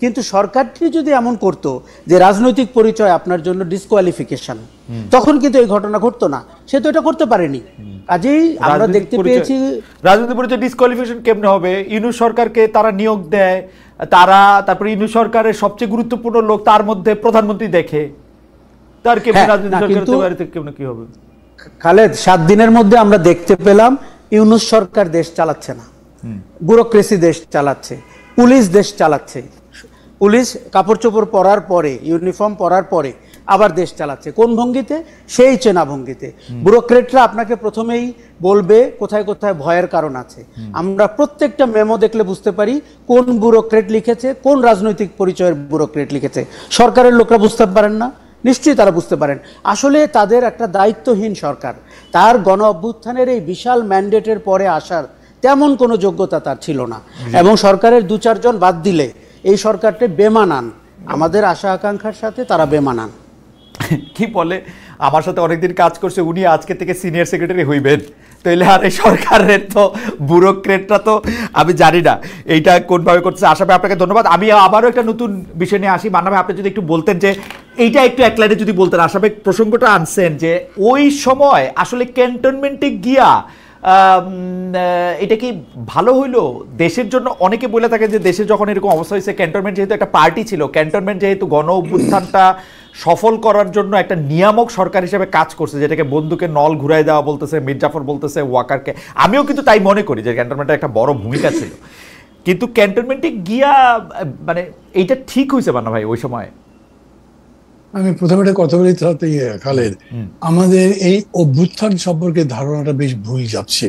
কিন্তু সরকারটি যদি এমন করতো যে রাজনৈতিক পরিচয় আপনার জন্য ডিসকোয়ালিফিকেশন, তখন কিন্তু এই ঘটনা ঘটতো না। সে তো এটা করতে পারেনি। কাজেই আমরা দেখতে পেয়েছি রাজনৈতিক পরিচয় ডিসকোয়ালিফিকেশন কেমনে হবে? ইউনূস সরকারকে তারা নিয়োগ দেয়, তারপরে ইউনূস সরকারের সবচেয়ে গুরুত্বপূর্ণ লোক তার মধ্যে প্রধানমন্ত্রী দেখে, তার কেমন রাজনৈতিক সরকার কেমন কি হবে? খালেদ, 7 দিনের মধ্যে আমরা দেখতে পেলাম ইউনূস সরকার দেশ চালাচ্ছে না, ব্যুরোক্রেসি দেশ চালাচ্ছে, পুলিশ দেশ চালাচ্ছে। পুলিশ কাপড় চোপড় পরার পরে, ইউনিফর্ম পরার পরে আবার দেশ চালাচ্ছে। কোন ভঙ্গিতে? সেই চেনা ভঙ্গিতে। ব্যুরোক্রেটরা আপনাকে প্রথমেই বলবে কোথায় কোথায় ভয়ের কারণ আছে। আমরা প্রত্যেকটা মেমো দেখলে বুঝতে পারি কোন ব্যুরোক্রেট লিখেছে, কোন রাজনৈতিক পরিচয়ের ব্যুরোক্রেট লিখেছে। সরকারের লোকরা বুঝতে পারেন না? নিশ্চয়ই তারা বুঝতে পারেন। আসলে তাদের একটা দায়িত্বহীন সরকার। তার গণ অভ্যুত্থানের এই বিশাল ম্যান্ডেটের পরে আসার তেমন কোনো যোগ্যতা তার ছিল না, এবং সরকারের 2-4 জন বাদ দিলে এই সরকারটা বেমানান। আমাদের আশা আকাঙ্ক্ষার সাথে তারা বেমানান। কি বলে, আমার সাথে অনেকদিন কাজ করছে, উনি আজকে থেকে সিনিয়র সেক্রেটারি হইবেন, তাইলে আর এই সরকারের তো ব্যুরোক্রেটরা তো আমি জানি না এইটা কোনভাবে করতেছে। আশা ভাই আপনাকে ধন্যবাদ। আমি আবারও একটা নতুন বিষয় নিয়ে আসি। মান্না ভাই, আপনি যদি একটু বলতেন যে এইটা একটু এক লাইনে যদি বলতেন। আশা ভাই প্রসঙ্গটা আনছেন যে ওই সময় আসলে ক্যান্টনমেন্টে গিয়া এটা কি ভালো হইলো দেশের জন্য? অনেকে বলে থাকে যে দেশে যখন এরকম অবস্থা হয়েছে, ক্যান্টনমেন্ট যেহেতু একটা পার্টি ছিল, ক্যান্টনমেন্ট যেহেতু গণ অভ্যুত্থানটা সফল করার জন্য একটা নিয়ামক সরকার হিসেবে কাজ করছে, যেটাকে বন্দুকের নল ঘুরাই দেওয়া বলতেছে, মির্জাফর বলতেছে ওয়াকারকে, আমিও কিন্তু তাই মনে করি যে ক্যান্টনমেন্টের একটা বড় ভূমিকা ছিল। কিন্তু ক্যান্টনমেন্টে গিয়া মানে এইটা ঠিক হয়েছে মান্না ভাই ওই সময়? আমি প্রথমে একটা কথা বলি খালেদ, আমাদের এই অভ্যুত্থান সম্পর্কে ধারণাটা বেশ ভুল যাচ্ছে।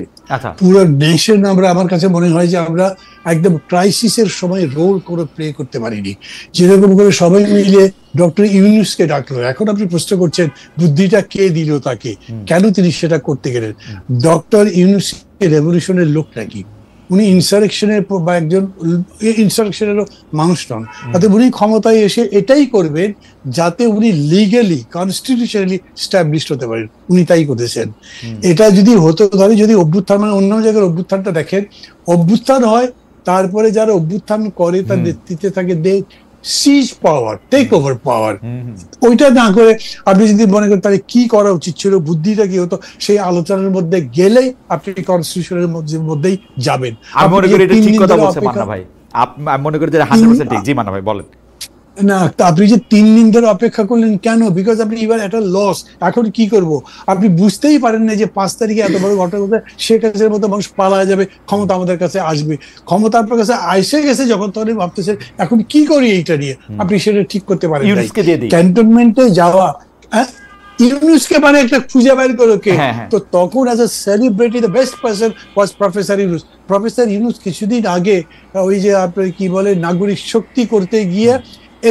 পুরো নেশন আমার কাছে মনে হয় যে আমরা একদম ক্রাইসিসের সময় রোল করে প্লে করতে পারিনি। যেরকম করে সবাই মিলে ডক্টর ইউনূসকে ডাকলো, এখন আপনি প্রশ্ন করছেন বুদ্ধিটা কে দিল তাকে, কেন তিনি সেটা করতে গেলেন? ডক্টর ইউনূস রেভলিউশনের লোক নাকি? উনি ইনসারেকশনের বা একজন ইনসারেকশনেরও মানুষ নন। তাতে উনি ক্ষমতায় এসে এটাই করবেন যাতে উনি লিগালি কনস্টিটিউশনালি স্ট্যাবলিশড হতে পারেন। উনি তাই করেছেন। এটা যদি হতো, ধরে যদি অভ্যুত্থান, মানে অন্য জায়গার অভ্যুত্থানটা দেখেন, অভ্যুত্থান হয়, তারপরে যারা অভ্যুত্থান করে তার নেতৃত্বে থাকে দে সিজ পাওয়ার, টেক ওভার পাওয়ার। ওইটা না করে আপনি যদি মনে করেন তাহলে কি করা উচিত ছিল, বুদ্ধিটা কি হতো, সেই আলোচনার মধ্যে গেলেই আপনি কনস্টিটিউশনের মধ্যেই যাবেন। আমি মনে করি এটা ঠিক কথা বলছেন মান্না ভাই, আমি মনে করি যে 100% ঠিক। জি মান্না ভাই বলেন। না, আপনি যে 3 দিন ধরে অপেক্ষা করলেন কেন? বিকজ আপনি এবার একটা লস। এখন কি করব আপনি বুঝতেই পারেন না যে 5 তারিখে এত বড় ঘটনা ঘটে, শেখ হাসিনার মতো মানুষ পালায় যাবে, ক্ষমতা আমাদের কাছে আসবে। ক্ষমতা আপনার কাছে এসে গেছে যখন, তখন ভাবতেছেন এখন কি করি এইটা নিয়ে। আপনি সেটা ঠিক করতে পারেন না। ক্যান্টনমেন্টে যাওয়া, ইউনূসকে মানে একটা খুঁজে বের করো কে, তো তখন as a celebrity the best person was professor Yunus. Professor Yunus কিছুদিন আগে ওই যে আপনার কি বলে নাগরিক শক্তি করতে গিয়ে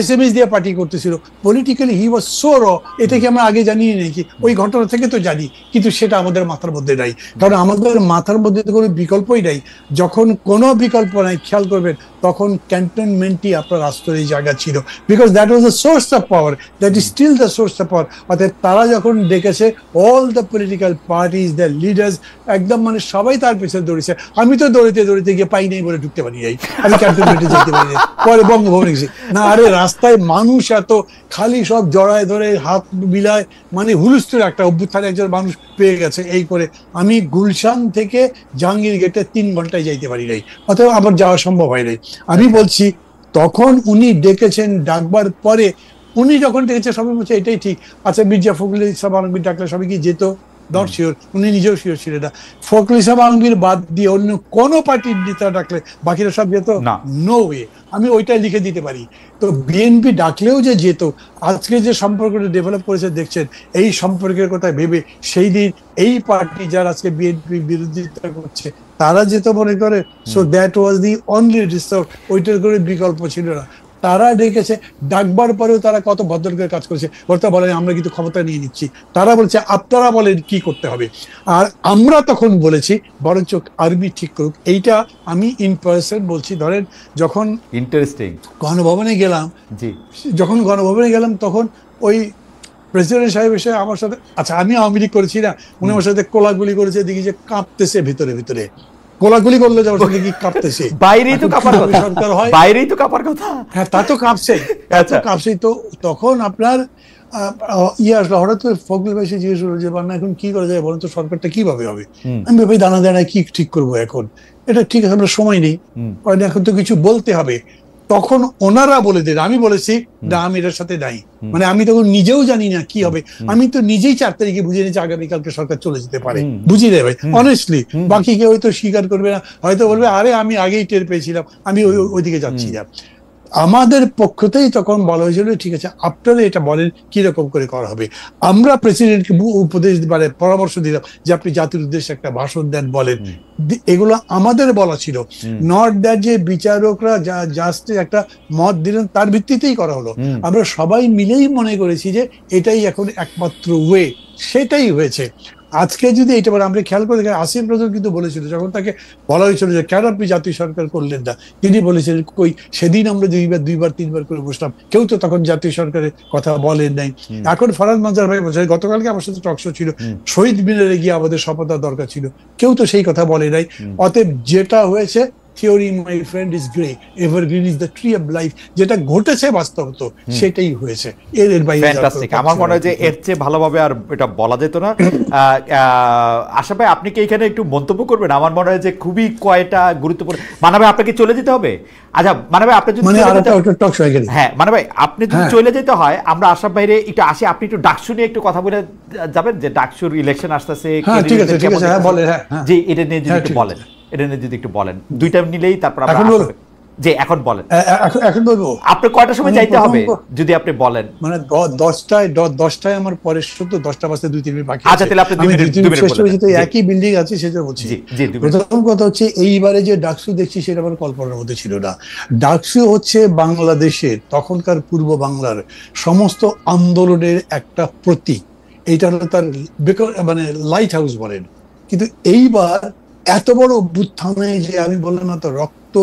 SMS দিয়ে পার্টি করতেছিল। পলিটিক্যালি হি ওয়াজ সো র। এটা কি আমরা আগে জানি নাকি? ওই ঘটনা থেকে তো জানি, কিন্তু সেটা আমাদের মাথার মধ্যে নাই। কারণ আমাদের মাথার মধ্যে তো কোনো বিকল্পই নাই। যখন কোনো বিকল্প নাই, খেয়াল করবেন, তখন ক্যান্টনমেন্টই আপনার আশ্রয়ের জায়গা ছিল। Because that was the source of power, that is still the source of power. অর্থাৎ তারা যখন ডেকেছে, all the political parties, the leaders, একদম মানে সবাই তার পেছনে দৌড়েছে। আমি তো দৌড়িতে গিয়ে পাই নাই বলে ঢুকতে পারি নাই, আমি ক্যান্টনমেন্টে যেতে পারি নাই, পরে বঙ্গভবনে গেছি। না, আরে রাস্তায় মানুষ এত খালি, সব জড়ায় ধরে হাত বিলায়, মানে হুলস্থুল একটা অভ্যুত্থানে একজন মানুষ পেয়ে গেছে। এই করে আমি গুলশান থেকে জাহাঙ্গীর গেটে 3 ঘন্টায় যাইতে পারি নাই, অথবা আবার যাওয়া সম্ভব হয় নাই। আমি বলছি তখন উনি ডেকেছেন, ডাকবার পরে উনি যখন ডেকেছে সবাই বলছে এটাই ঠিক। আচ্ছা, মির্জা ফখরুল ইসলাম আলমগীর ডাকলে সবাই কি যেত? নট শিওর, উনি নিজেও শিওর ছিলেন না। ফখরুল ইসলাম আলমগীর বাদ দিয়ে অন্য কোনো পার্টির নেতা ডাকলে বাকিরা সব যেত? No way. আমি ওইটাই লিখে দিতে পারি। তো বিএনপি ডাকলেও যে যেত। আজকে যে সম্পর্কটা ডেভেলপ করেছে দেখছেন, এই সম্পর্কের কথা ভেবে সেই দিন এই পার্টি যারা আজকে বিএনপি বিরোধিতা করছে তারা যেত মনে করে। So that was the only resource, ওইটার কোনো বিকল্প ছিল না। তারা ডেকেছে, ডাকবার পরেও তারা কত ভদ্র করে কাজ করেছে। বলতে বলেন আমরা কিন্তু ক্ষমতা নিয়ে নিচ্ছি, তারা বলছে আপনারা বলেন কি করতে হবে। আর আমরা তখন বলেছি বরঞ্চ আর্মি ঠিক করুক। এইটা আমি ইন পার্সন বলছি। ধরেন যখন ইন্টারেস্টিং গণভবনে গেলাম, তখন ওই প্রেসিডেন্ট সাহেব এসে আমার সাথে, আচ্ছা আমি আওয়ামী লীগ করেছি না, উনি আমার সাথে কোলাগুলি করেছে, দেখি যে কাঁপতেছে ভিতরে ভিতরে। কোলাকুলি করলে যাওয়ার সঙ্গে কি কাঁপতেছে, বাইরেই তো কাঁপার কথা, সরকার হয়, বাইরেই তো কাঁপার কথা। হ্যাঁ তা তো কাঁপছে, কাঁপছেই তো। তখন আপনার আসলে হঠাৎ করে ফখরুল ভাই জিজ্ঞেস করলো যে বান্না এখন কি করা যায় বলেন তো, সরকারটা কিভাবে হবে? আমি ভাই দানা দানা কি ঠিক করবো এখন, এটা ঠিক আছে, আমরা সময় নেই, এখন তো কিছু বলতে হবে। তখন ওনারা বলে দেন, আমি বলেছি না আমি এটার সাথে নাই, মানে আমি তখন নিজেও জানি না কি হবে, আমি তো নিজেই 4 তারিখে বুঝে নিয়েছি আগামীকালকে সরকার চলে যেতে পারে, বুঝি রে ভাই অনেস্টলি। বাকি কেউ হয়তো স্বীকার করবে না, হয়তো বলবে আরে আমি আগেই টের পেয়েছিলাম, আমি ওইদিকে যাচ্ছি না। আমাদের পক্ষতেই তখন বলা হয়েছিল ঠিক আছে আপনারা এটা বলেন কিরকম করে করা হবে। আমরা প্রেসিডেন্টকে উপদেশ মানে পরামর্শ দিলাম যে আপনি জাতির উদ্দেশ্যে একটা ভাষণ দেন, বলেন। এগুলো আমাদের বলা ছিল, নট দ্যাট যে বিচারকরা জাস্ট একটা মত দিলেন তার ভিত্তিতেই করা হলো। আমরা সবাই মিলেই মনে করেছি যে এটাই এখন একমাত্র ওয়ে, সেটাই হয়েছে। আজকে যদি এটা বলে, আমরা খেয়াল করে দেখি আসিফ নজরুল কিন্তু বলেছিল যখন তাকে বলা হয়েছিল যে কেন আপনি জাতীয় সরকার করলেন না, তিনি বলেছিলেন কই সেদিন আমরা দুইবার তিনবার করে বসলাম, কেউ তো তখন জাতীয় সরকারের কথা বলেন নাই। এখন ফরাদ মাজার ভাই বলছে গতকালকে আমার সাথে টকশো ছিল, শহীদ মিনারে গিয়ে আমাদের শপথ দরকার ছিল, কেউ তো সেই কথা বলে নাই। অতএব যেটা হয়েছে, theory my friend is grey, evergreen is the tree of life, যেটা ঘটেছে বাস্তবত সেটাই হয়েছে, এর বাইরে। ফ্যান্টাস্টিক। আমার মনে হয় যে এর চেয়ে ভালোভাবে আর এটা বলা যেত না। আশা ভাই আপনি কি এখানে একটু মন্তব্য করবেন? আমার মনে হয় যে খুবই কয়টা গুরুত্বপূর্ণ। মানে ভাই আপনাকে চলে যেতে হবে? আচ্ছা মানে ভাই আপনি যদি হ্যাঁ মানে ভাই আপনি যদি চলে যেতে হয়, আমরা আশাফ ভাইরে একটু আসি, আপনি একটু ডাকসু নিয়ে একটু কথা বলে যাবেন, যে ডাকসুর ইলেকশন আসতেছে, জি এটা নিয়ে যদি একটু বলেন, এটা নিয়ে যদি একটু বলেন, দুইটা নিলেই তারপর আমরা যে এখন বলেন, এখন বলবো আপনি কয়টার সময় যাইতে হবে যদি আপনি বলেন। মানে 10টায় আমার পরের শুধু 10টা বাজতে 2-3 মিনিট বাকি। আচ্ছা তাহলে আপনি 2 মিনিট একই বিল্ডিং আছে সেটা বলছি। প্রথম কথা হচ্ছে এইবারে যে ডাকসু দেখছি সেটা আমার কল্পনার মধ্যে ছিল না। ডাকসু হচ্ছে বাংলাদেশের তখনকার পূর্ব বাংলার সমস্ত আন্দোলনের একটা প্রতীক, এইটা হলো তার মানে লাইট হাউস বলেন। কিন্তু এইবার এত বড় অভ্যুত্থানে যে আমি বললাম না তো রক্ত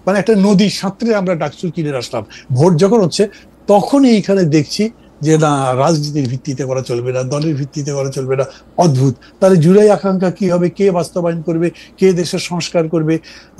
মানে একটা নদীর সাঁতরে আমরা ডাকসু কিনে আসলাম, ভোট যখন হচ্ছে তখন এইখানে দেখছি যে না রাজনীতির ভিত্তিতে করা চলবে না, দলের ভিত্তিতে করা চলবে না। অদ্ভুত। তাহলে জুলাই আকাঙ্ক্ষা কি হবে, কে বাস্তবায়ন করবে, কে দেশের সংস্কার করবে?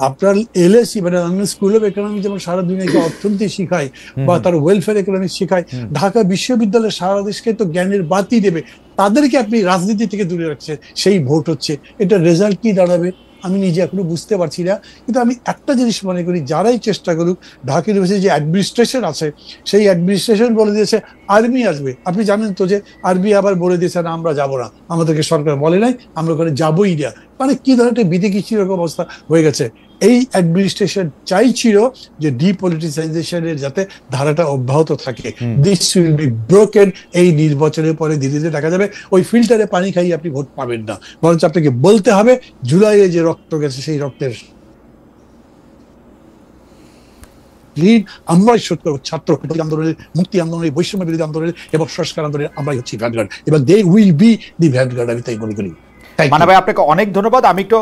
আপনার এলএসি মানে স্কুল অফ ইকোনমিক যেমন সারা দুনিয়াকে অর্থনীতি শিখায় বা তার ওয়েলফেয়ার ইকোনমিক্স শিখায়, ঢাকা বিশ্ববিদ্যালয় সারা দেশকে তো জ্ঞানের বাতি দেবে, তাদেরকে আপনি রাজনীতি থেকে দূরে রাখছেন, সেই ভোট হচ্ছে। এটা রেজাল্ট কি দাঁড়াবে আমি নিজে এখনো বুঝতে পারছি না। কিন্তু আমি একটা জিনিস মনে করি, যারাই চেষ্টা করুক, ঢাকা ইউনিভার্সিটি যে অ্যাডমিনিস্ট্রেশন আছে সেই অ্যাডমিনিস্ট্রেশন বলে দিয়েছে আর্মি আসবে। আপনি জানেন তো যে আর্মি আবার বলে দিয়েছে না আমরা যাবো না, আমাদেরকে সরকার বলে নাই, আমরা ওখানে যাবোই না। মানে কি ধরনের বিধিকিচ্ছির এরকম অবস্থা হয়ে গেছে। এই অ্যাডমিনিস্ট্রেশন চাইছিল যে ডিপলিটিসাইজেশনের যাতে ধারাটা অব্যাহত থাকে। This will be broken. এই নির্বাচনের পরে ধীরে ধীরে দেখা যাবে ওই ফিল্টারে পানি খাইয়ে আপনি ভোট পাবেন না, বরঞ্চ আপনাকে বলতে হবে জুলাইয়ে যে রক্ত গেছে সেই রক্তের আমরাই শোধ করবো। ছাত্র আন্দোলনের, মুক্তি আন্দোলনের, বৈষম্য বিরোধী আন্দোলনের এবং সংস্কার আন্দোলনের আমরাই হচ্ছি ভ্যানগার্ড, এবং they will be the vanguard. আমি তাই মনে করি। মান্না ভাই আপনাকে অনেক ধন্যবাদ। আমি একটু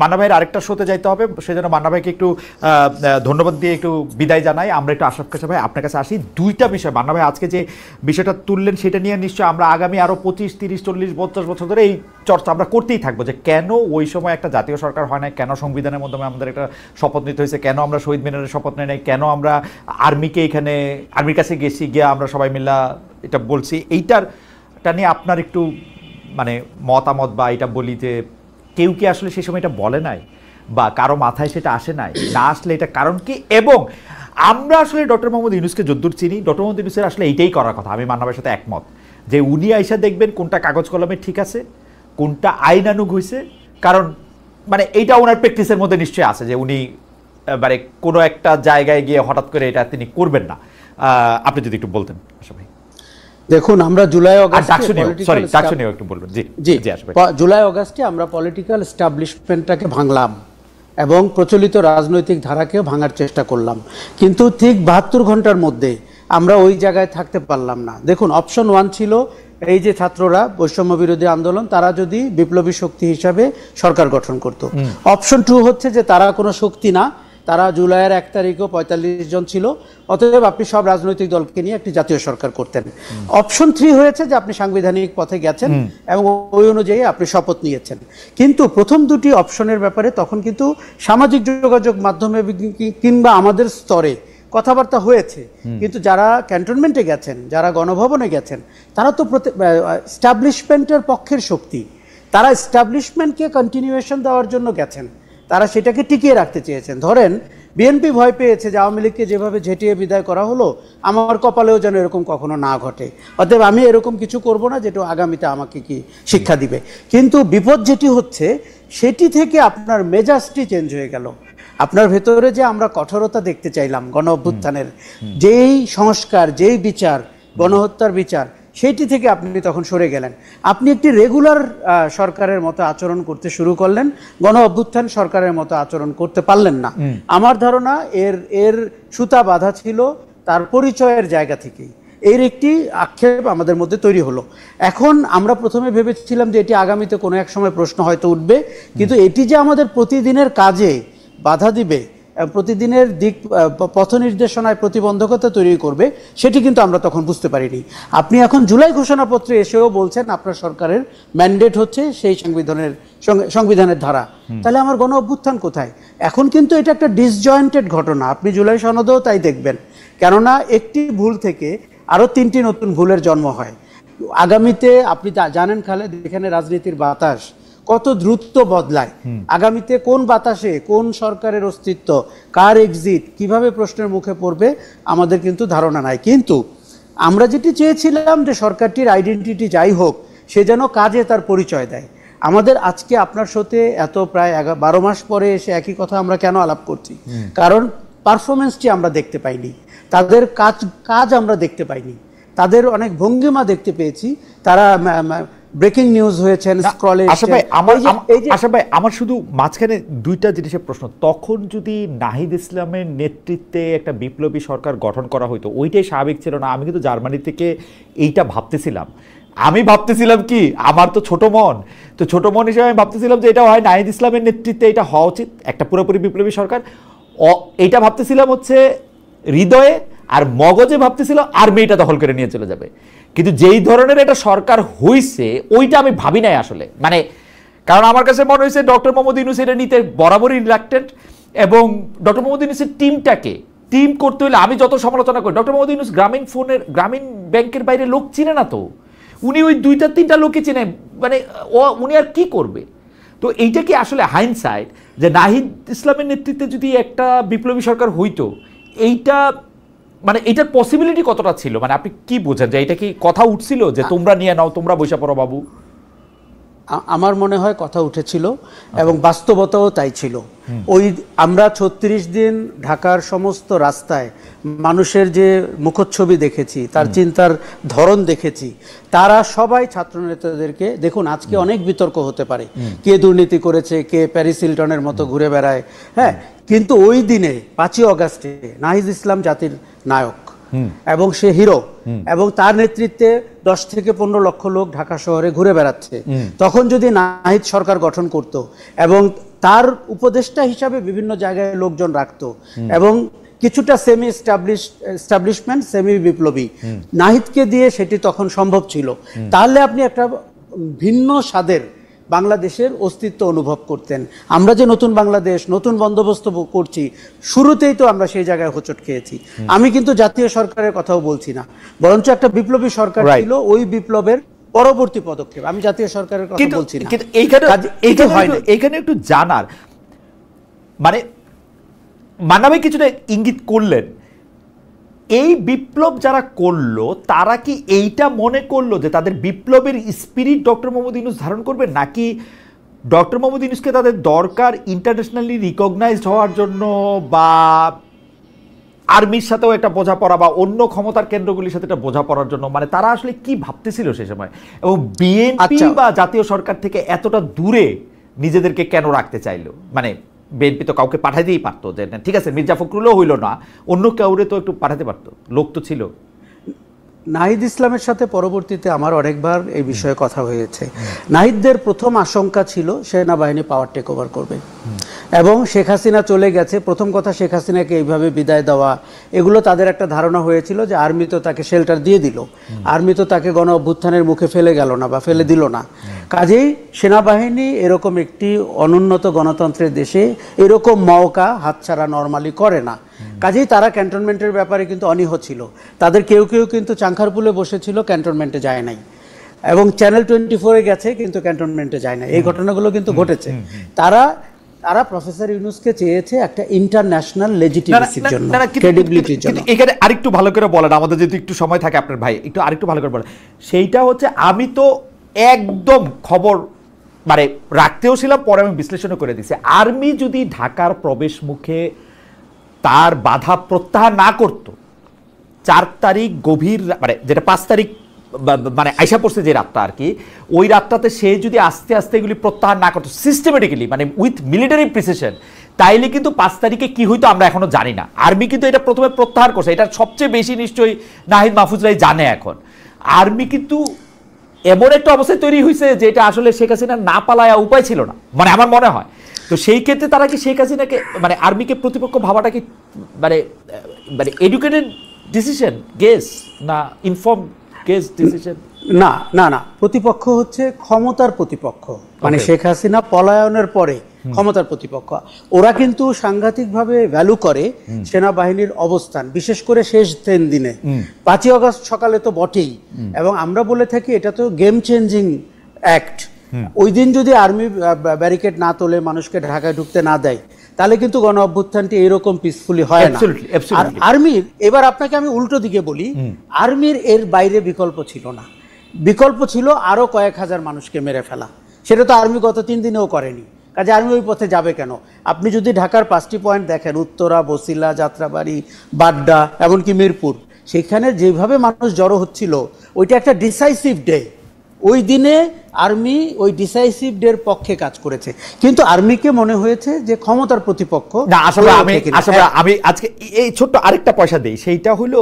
মান্না ভাইয়ের আরেকটা শোতে যাইতে হবে, সেজন্য মান্না ভাইকে একটু ধন্যবাদ দিয়ে একটু বিদায় জানাই। আমরা একটু আশরাফ কাশা ভাই আপনার কাছে আসি। দুইটা বিষয় মান্না ভাই আজকে যে বিষয়টা তুললেন সেটা নিয়ে নিশ্চয়ই আমরা আগামী আরো 25, 30, 40, 50 বছর ধরে এই চর্চা আমরা করতেই থাকবো, যে কেন ওই সময় একটা জাতীয় সরকার হয় না, কেন সংবিধানের মাধ্যমে আমাদের একটা শপথ নিতে হয়েছে, কেন আমরা শহীদ মিনারের শপথ নেই নাই, কেন আমরা আর্মিকে এখানে আর্মির কাছে গেছি, গিয়ে আমরা সবাই মিলে এটা বলছি। এইটারটা নিয়ে আপনার একটু মানে মতামত, বা এটা বলি যে কেউ কি আসলে সেই সময় এটা বলে নাই, বা কারো মাথায় সেটা আসে নাই, না আসলে এটা কারণ কি? এবং আমরা আসলে ডক্টর মোহাম্মদ ইউনূসকে যদ্দূর চিনি, ডক্টর মোহাম্মদ ইউনূসের আসলে এইটাই করার কথা। আমি মান্না ভাইয়ের সাথে একমত যে উনি আইসা দেখবেন কোনটা কাগজ কলমে ঠিক আছে, কোনটা আইনানুগ হয়েছে। কারণ মানে এইটা ওনার প্র্যাকটিসের মধ্যে নিশ্চয়ই আছে যে উনি মানে কোনো একটা জায়গায় গিয়ে হঠাৎ করে এটা তিনি করবেন না। আপনি যদি একটু বলতেন আশা ভাই। দেখুন আমরা জুলাই অগাস্টে আমরা পলিটিক্যাল এস্টাবলিশমেন্টটাকে ভাঙলাম এবং প্রচলিত রাজনৈতিক ধারাকে ভাঙার চেষ্টা করলাম, কিন্তু ঠিক 72 ঘন্টার মধ্যে আমরা ওই জায়গায় থাকতে পারলাম না। দেখুন অপশন 1 ছিল এই যে ছাত্ররা বৈষম্য বিরোধী আন্দোলন, তারা যদি বিপ্লবী শক্তি হিসাবে সরকার গঠন করত। অপশন 2 হচ্ছে যে তারা কোনো শক্তি না, তারা জুলাইয়ের 1 তারিখেও 45 জন ছিল। অতএব আপনি সব রাজনৈতিক দলকে নিয়ে একটি জাতীয় সরকার করতেন। অপশন 3 হয়েছে যে আপনি সাংবিধানিক পথে গেছেন এবং ওই অনুযায়ী আপনি শপথ নিয়েছেন। কিন্তু প্রথম দুটি অপশনের ব্যাপারে তখন কিন্তু সামাজিক যোগাযোগ মাধ্যমে কিংবা আমাদের স্তরে কথাবার্তা হয়েছে, কিন্তু যারা ক্যান্টনমেন্টে গেছেন, যারা গণভবনে গেছেন, তারা তো এস্টাবলিশমেন্টের পক্ষের শক্তি। তারা এস্টাবলিশমেন্টকে কন্টিনিউয়েশন দেওয়ার জন্য গেছেন, তারা সেটাকে টিকিয়ে রাখতে চেয়েছেন। ধরেন বিএনপি ভয় পেয়েছে যে আওয়ামী লীগকে যেভাবে ঝেঁটিয়ে বিদায় করা হলো, আমার কপালেও যেন এরকম কখনো না ঘটে, অতএব আমি এরকম কিছু করব না যেটা আগামীতে আমাকে কি শিক্ষা দিবে। কিন্তু বিপদ যেটি হচ্ছে সেটি থেকে আপনার মেজাজটি চেঞ্জ হয়ে গেল। আপনার ভেতরে যে আমরা কঠোরতা দেখতে চাইলাম গণ অভ্যুত্থানের, যেই সংস্কার, যেই বিচার, গণহত্যার বিচার, সেইটি থেকে আপনি তখন সরে গেলেন। আপনি একটি রেগুলার সরকারের মতো আচরণ করতে শুরু করলেন, গণ অভ্যুত্থান সরকারের মতো আচরণ করতে পারলেন না। আমার ধারণা এর সুতা বাঁধা ছিল তার পরিচয়ের জায়গা থেকেই। এর একটি আক্ষেপ আমাদের মধ্যে তৈরি হলো। এখন আমরা প্রথমে ভেবেছিলাম যে এটি আগামীতে কোনো এক সময় প্রশ্ন হয়তো উঠবে, কিন্তু এটি যে আমাদের প্রতিদিনের কাজে বাধা দিবে, প্রতিদিনের দিক পথ নির্দেশনায় প্রতিবন্ধকতা তৈরি করবে, সেটি কিন্তু আমরা তখন বুঝতে পারিনি। আপনি এখন জুলাই ঘোষণাপত্রে এসেও বলছেন আপনার সরকারের ম্যান্ডেট হচ্ছে সেই সংবিধানের ধারা, তাহলে আমার গণ অভ্যুত্থান কোথায়? এখন কিন্তু এটা একটা ডিসজয়েন্টেড ঘটনা। আপনি জুলাই সনদেও তাই দেখবেন, কেননা একটি ভুল থেকে আরও 3টি নতুন ভুলের জন্ম হয়। আগামীতে আপনি জানেন খালেদ, এখানে রাজনীতির বাতাস কত দ্রুত বদলায়। আগামীতে কোন বাতাসে কোন সরকারের অস্তিত্ব, কার এক্সিট, কিভাবে প্রশ্নের মুখে পড়বে আমাদের কিন্তু ধারণা নাই। কিন্তু আমরা যেটি চেয়েছিলাম যে সরকারটির আইডেন্টিটি যাই হোক, সে যেন কাজে তার পরিচয় দেয়। আমাদের আজকে আপনার সাথে এত প্রায় 12 মাস পরে এসে একই কথা আমরা কেন আলাপ করছি? কারণ পারফরমেন্সটি আমরা দেখতে পাইনি, তাদের কাজ আমরা দেখতে পাইনি, তাদের অনেক ভঙ্গিমা দেখতে পেয়েছি। তারা ব্রেকিং নিউজ হয়েছেন, স্ক্রলে। আশা ভাই, আমার শুধু মাঝখানে দুইটা জিনিসের প্রশ্ন। তখন যদি নাহিদ ইসলামের নেতৃত্বে একটা বিপ্লবী সরকার গঠন করা হইতো, ওইটাই স্বাভাবিক ছিল না? আমি কিন্তু জার্মানি থেকে এইটা ভাবতেছিলাম। আমি ভাবতেছিলাম কি, আমার তো ছোট মন, তো ছোট মন হিসেবে আমি ভাবতেছিলাম যে এটা হয় নাহিদ ইসলামের নেতৃত্বে এটা হওয়া উচিত, একটা পুরোপুরি বিপ্লবী সরকার। এইটা ভাবতেছিলাম হচ্ছে হৃদয়ে, আর মগজে ভাবতেছিল আর্মিটা দখল করে নিয়ে চলে যাবে। কিন্তু যেই ধরনের এটা সরকার হইছে ওইটা আমি ভাবি নাই আসলে, মানে কারণ আমার কাছে মনে হয়েছে ডক্টর মোহাম্মদ ইউনূস এটা নিতে বরাবরই রিলাক্টেন্ট, এবং ডক্টর মোহাম্মদ ইউনূসের টিম করতে হলে আমি যত সমালোচনা করি, ডক্টর মোহাম্মদ ইউনূস গ্রামীণ ব্যাংকের বাইরে লোক চিনে না, তো উনি ওই 2-3টা লোকই চিনে, মানে উনি আর কি করবে? তো এইটা কি আসলে হাইন্ডসাইট যে নাহিদ ইসলামের নেতৃত্বে যদি একটা বিপ্লবী সরকার হইতো, এইটা মানে এটার পসিবিলিটি কতটা ছিল? মানে আপনি কি বোঝেন যে এটা কি কথা উঠছিল যে তোমরা নিয়ে নাও, তোমরা বৈশা পড়ো বাবু? আমার মনে হয় কথা উঠেছিল এবং বাস্তবতাও তাই ছিল। ওই আমরা 36 দিন ঢাকার সমস্ত রাস্তায় মানুষের যে মুখচ্ছবি দেখেছি, তার চিন্তার ধরন দেখেছি, তারা সবাই ছাত্রনেতাদেরকে, দেখুন আজকে অনেক বিতর্ক হতে পারে, কে দুর্নীতি করেছে, কে প্যারিস হিলটনের মতো ঘুরে বেড়ায়, হ্যাঁ, কিন্তু ওই দিনে 5ই অগাস্টে নাহিদ ইসলাম জাতির নায়ক এবং সে হিরো, এবং তার নেতৃত্বে 10 থেকে 15 লক্ষ লোক ঢাকা শহরে ঘুরে বেড়াচ্ছে। তখন যদি নাহিদ সরকার গঠন করত এবং তার উপদেষ্টা হিসাবে বিভিন্ন জায়গায় লোকজন রাখতো এবং কিছুটা সেমি এস্টাবলিশমেন্ট, সেমি বিপ্লবী নাহিদকে দিয়ে সেটি তখন সম্ভব ছিল, তাহলে আপনি একটা ভিন্ন স্বাদের বাংলাদেশের অস্তিত্ব অনুভব করতেন। আমরা যে নতুন বাংলাদেশ, নতুন বন্দোবস্ত করছি, শুরুতেই তো আমরা সেই জায়গায় হোঁচট খেয়েছি। আমি কিন্তু জাতীয় সরকারের কথাও বলছি না, বরঞ্চ একটা বিপ্লবী সরকার ছিল, ওই বিপ্লবের পরবর্তী পদক্ষেপ। আমি জাতীয় সরকারের কথা বলছি না। এইখানে একটু জানার, মানে মানবে কিছুটা ইঙ্গিত করলেন, এই বিপ্লব যারা করলো তারা কি এইটা মনে করলো যে তাদের বিপ্লবের স্পিরিট ডক্টর মোহাম্মদ ইউনূস ধারণ করবে, নাকি ডক্টর মোহাম্মদ ইউনূসকে তাদের দরকার ইন্টারন্যাশনালি রিকগনাইজড হওয়ার জন্য, বা আর্মির সাথেও একটা বোঝাপড়া, বা অন্য ক্ষমতার কেন্দ্রগুলির সাথে একটা বোঝাপড়ার জন্য? মানে তারা আসলে কি ভাবতেছিল সে সময়, এবং বিএনপি বা জাতীয় সরকার থেকে এতটা দূরে নিজেদেরকে কেন রাখতে চাইলো? মানে বিএনপি তো কাউকে পাঠাতেই পারতো, যে ঠিক আছে মির্জা ফখরুলও হইল না, অন্য কাউরে তো একটু পাঠাতে পারতো, লোক তো ছিল। নাহিদ ইসলামের সাথে পরবর্তীতে আমার অনেকবার এই বিষয়ে কথা হয়েছে। নাহিদদের প্রথম আশঙ্কা ছিল সেনাবাহিনী পাওয়ার টেক ওভার করবে এবং শেখ হাসিনা চলে গেছে। প্রথম কথা, শেখ হাসিনাকে এইভাবে বিদায় দেওয়া, এগুলো তাদের একটা ধারণা হয়েছিল যে আর্মি তো তাকে শেল্টার দিয়ে দিল, আর্মি তো তাকে গণ অভ্যুত্থানের মুখে ফেলে গেল না বা ফেলে দিল না। কাজেই সেনাবাহিনী এরকম একটি অনুন্নত গণতন্ত্রের দেশে এরকম মওকা হাতছাড়া নর্মালি করে না। কাজেই তারা ক্যান্টনমেন্টের ব্যাপারে কিন্তু অনীহ ছিল। তাদের কেউ কেউ কিন্তু চাংখারপুলে বসেছিল, ক্যান্টনমেন্টে যায় নাই, এবং চ্যানেল 24-এ গেছে কিন্তু ক্যান্টনমেন্টে যায় না। এই ঘটনাগুলো কিন্তু ঘটেছে। তারা প্রফেসর ইউনূসকে চেয়েছে একটা ইন্টারন্যাশনাল লেজিটিমেসির জন্য, ক্রেডিবিলিটির জন্য। এখানে আরেকটু ভালো করে বলেন, আমাদের যদি একটু সময় থাকে আপনার ভাই, একটু আরেকটু ভালো করে বলেন। সেইটা হচ্ছে, আমি তো একদম খবর মানে রাখতেও ছিলাম, পরে আমি বিশ্লেষণও করে দিয়েছি। আর্মি যদি ঢাকার প্রবেশ মুখে তার বাধা প্রত্যাহার না করত, 4 তারিখ গভীর মানে যেটা 5 তারিখ মানে আইসা পড়ছে যে রাতটা আর কি, ওই রাতটাতে সে যদি আস্তে আস্তে এগুলি প্রত্যাহার না করতো সিস্টেমেটিক্যালি, মানে উইথ মিলিটারি প্রিসিশন, তাইলে কিন্তু 5 তারিখে কি হইতো আমরা এখনো জানি না। আর্মি কিন্তু এটা প্রথমে প্রত্যাহার করছে, এটা সবচেয়ে বেশি নিশ্চয়ই নাহিদ মাহফুজরাই জানে। এখন আর্মি কিন্তু এমন একটা অবস্থায় তৈরি হয়েছে যে এটা আসলে শেখ হাসিনা না পালায়া উপায় ছিল না, মানে আমার মনে হয়। তো সেই ক্ষেত্রে তারা কি শেখ হাসিনাকে মানে আর্মিকে প্রতিপক্ষ ভাবাটা কি মানে মানে এডুকেটেড ডিসিশন গেস না ইনফর্ম গেস ডিসিশন? না না না, প্রতিপক্ষ হচ্ছে ক্ষমতার প্রতিপক্ষ, মানে শেখ হাসিনা পলায়নের পরে ক্ষমতার প্রতিপক্ষ। ওরা কিন্তু সাংঘাতিকভাবে ভ্যালু করে সেনাবাহিনীর অবস্থান, বিশেষ করে শেষ 3 দিনে। 5ই আগস্ট সকালে তো বটেই, এবং আমরা বলে থাকি এটা তো গেম চেঞ্জিং অ্যাক্ট। ওই দিন যদি আর্মি ব্যারিকেড না তোলে, মানুষকে ঢাকায় ঢুকতে না দেয়, তাহলে কিন্তু গণ অভ্যুত্থানটি এরকম পিসফুলি হয় না। আর আর্মির, এবার আপনাকে আমি উল্টো দিকে বলি, আর্মির এর বাইরে বিকল্প ছিল না। বিকল্প ছিল আরো কয়েক হাজার মানুষকে মেরে ফেলা। সেটা তো আর্মি গত 3 দিনেও করেনি। কাজে আর্মি ওই পথে যাবে কেন? আপনি যদি ঢাকার 5টি পয়েন্ট দেখেন, উত্তরা, বসিলা, যাত্রাবাড়ি, বাড্ডা, এমনকি মিরপুর, সেখানে যেভাবে মানুষ জড়ো হচ্ছিল, ওইটা একটা ডিসাইসিভ ডে। ওই দিনে আর্মি ওই ডিসাইসিভ ডের পক্ষে কাজ করেছে, কিন্তু আর্মিকে মনে হয়েছে যে ক্ষমতার প্রতিপক্ষ না। আসলে আমি আজকে এই ছোট্ট আরেকটা পয়সা দেই, সেইটা হলো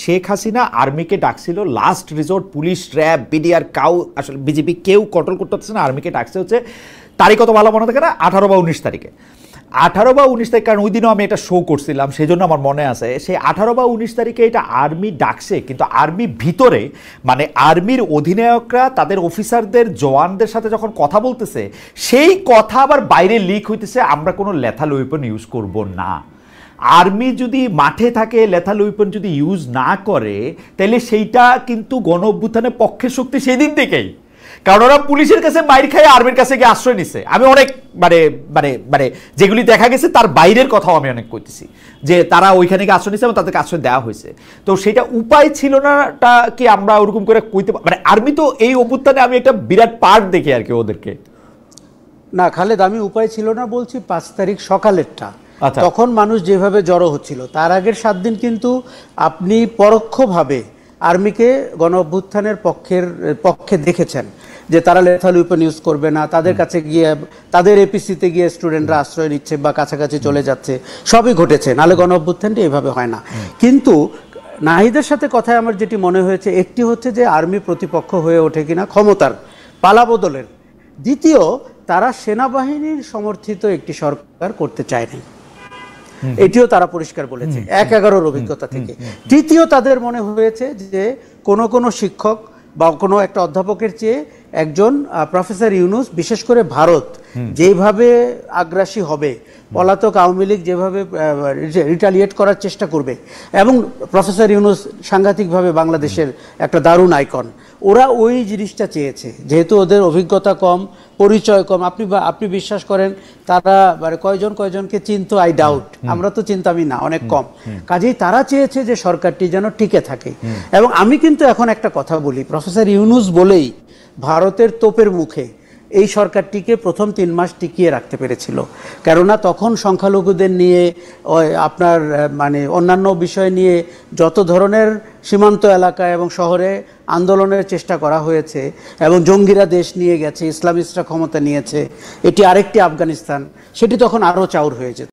শেখ হাসিনা আর্মিকে ডাকছিল last resort, police, RAB, BDR, cow আসলে বিজেপি কেউ কন্ট্রোল করতে পারছে না। আর্মিকে ডাকছে হচ্ছে তারিখ কত ভালো মনে থাকে না, 18 বা 19 তারিখে। 18 বা 19 তারিখ, কারণ ওই দিনও আমি এটা শো করছিলাম, সেই জন্য আমার মনে আছে। সেই 18 বা 19 তারিখে এটা আর্মি ডাকছে, কিন্তু আর্মি ভিতরে মানে আর্মির অধিনায়করা তাদের অফিসারদের, জওয়ানদের সাথে যখন কথা বলতেছে, সেই কথা আবার বাইরে লিক হইতেছে, আমরা কোনো লেথাল ওয়েপন ইউজ করব না। আর্মি যদি মাঠে থাকে, লেথাল ওয়েপন যদি ইউজ না করে, তাহলে সেইটা কিন্তু গণ অভ্যুত্থানের পক্ষের শক্তি সেই দিন থেকেই। কারণ ওরা পুলিশের কাছে মাইর খায়, আর্মির কাছে গিয়ে আশ্রয় নিছে। আমি অনেক মানে মানে মানে যেগুলি দেখা গেছে তার বাইরের কথাও আমি অনেক কইতেছি, যে তারা ওইখানে গিয়ে আশ্রয় নিছে এবং তাদেরকে আশ্রয় দেওয়া হয়েছে। তো সেটা উপায় ছিল নাটা কি আমরা ওরকম করে কইতে, মানে আর্মি তো এই অভ্যুত্থানে আমি একটা বিরাট পার্ট দেখি আর কি ওদেরকে। না খালেদ, আমি উপায় ছিল না বলছি 5 তারিখ সকালেরটা। তখন মানুষ যেভাবে জড়ো হচ্ছিল, তার আগের 7 দিন কিন্তু আপনি পরোক্ষভাবে আর্মিকে গণ অভ্যুত্থানের পক্ষে দেখেছেন যে তারা লেথাল ওয়েপন ইউজ করবে না, তাদের কাছে গিয়ে, তাদের এপিসিতে গিয়ে স্টুডেন্টরা আশ্রয় নিচ্ছে বা কাছাকাছি চলে যাচ্ছে, সবই ঘটেছে। নাহলে গণ অভ্যুত্থানটি এভাবে হয় না। কিন্তু নাহিদের সাথে কথায় আমার যেটি মনে হয়েছে, একটি হচ্ছে যে আর্মি প্রতিপক্ষ হয়ে ওঠে কিনা ক্ষমতার পালাবদলের, দ্বিতীয় তারা সেনাবাহিনীর সমর্থিত একটি সরকার করতে চায় না, এটিও তারা পরিষ্কার বলেছে 1/11 অভিজ্ঞতা থেকে। তৃতীয়, তাদের মনে হয়েছে যে কোনো শিক্ষক বা কোনো একটা অধ্যাপকের চেয়ে একজন প্রফেসর ইউনূস, বিশেষ করে ভারত যেভাবে আগ্রাসী হবে, পলাতক আওয়ামী লীগ যেভাবে রিটালিয়েট করার চেষ্টা করবে, এবং প্রফেসর ইউনূস সাংঘাতিকভাবে বাংলাদেশের একটা দারুণ আইকন, ওরা ওই জিনিসটা চেয়েছে। যেহেতু ওদের অভিজ্ঞতা কম, পরিচয় কম, আপনি বিশ্বাস করেন তারা মানে কয়জনকে চিনতো, আই ডাউট, আমরা তো চিনতামই না, অনেক কম। কাজেই তারা চেয়েছে যে সরকারটি যেন টিকে থাকে। এবং আমি কিন্তু এখন একটা কথা বলি, প্রফেসর ইউনূস বলেই ভারতের তোপের মুখে এই সরকারটিকে প্রথম 3 মাস টিকিয়ে রাখতে পেরেছিল। কেননা তখন সংখ্যালঘুদের নিয়ে, আপনার মানে অন্যান্য বিষয় নিয়ে যত ধরনের সীমান্ত এলাকা এবং শহরে আন্দোলনের চেষ্টা করা হয়েছে, এবং জঙ্গিরা দেশ নিয়ে গেছে, ইসলামিস্টরা ক্ষমতা নিয়েছে, এটি আরেকটি আফগানিস্তান, সেটি তখন আরও চাউর হয়ে যেত।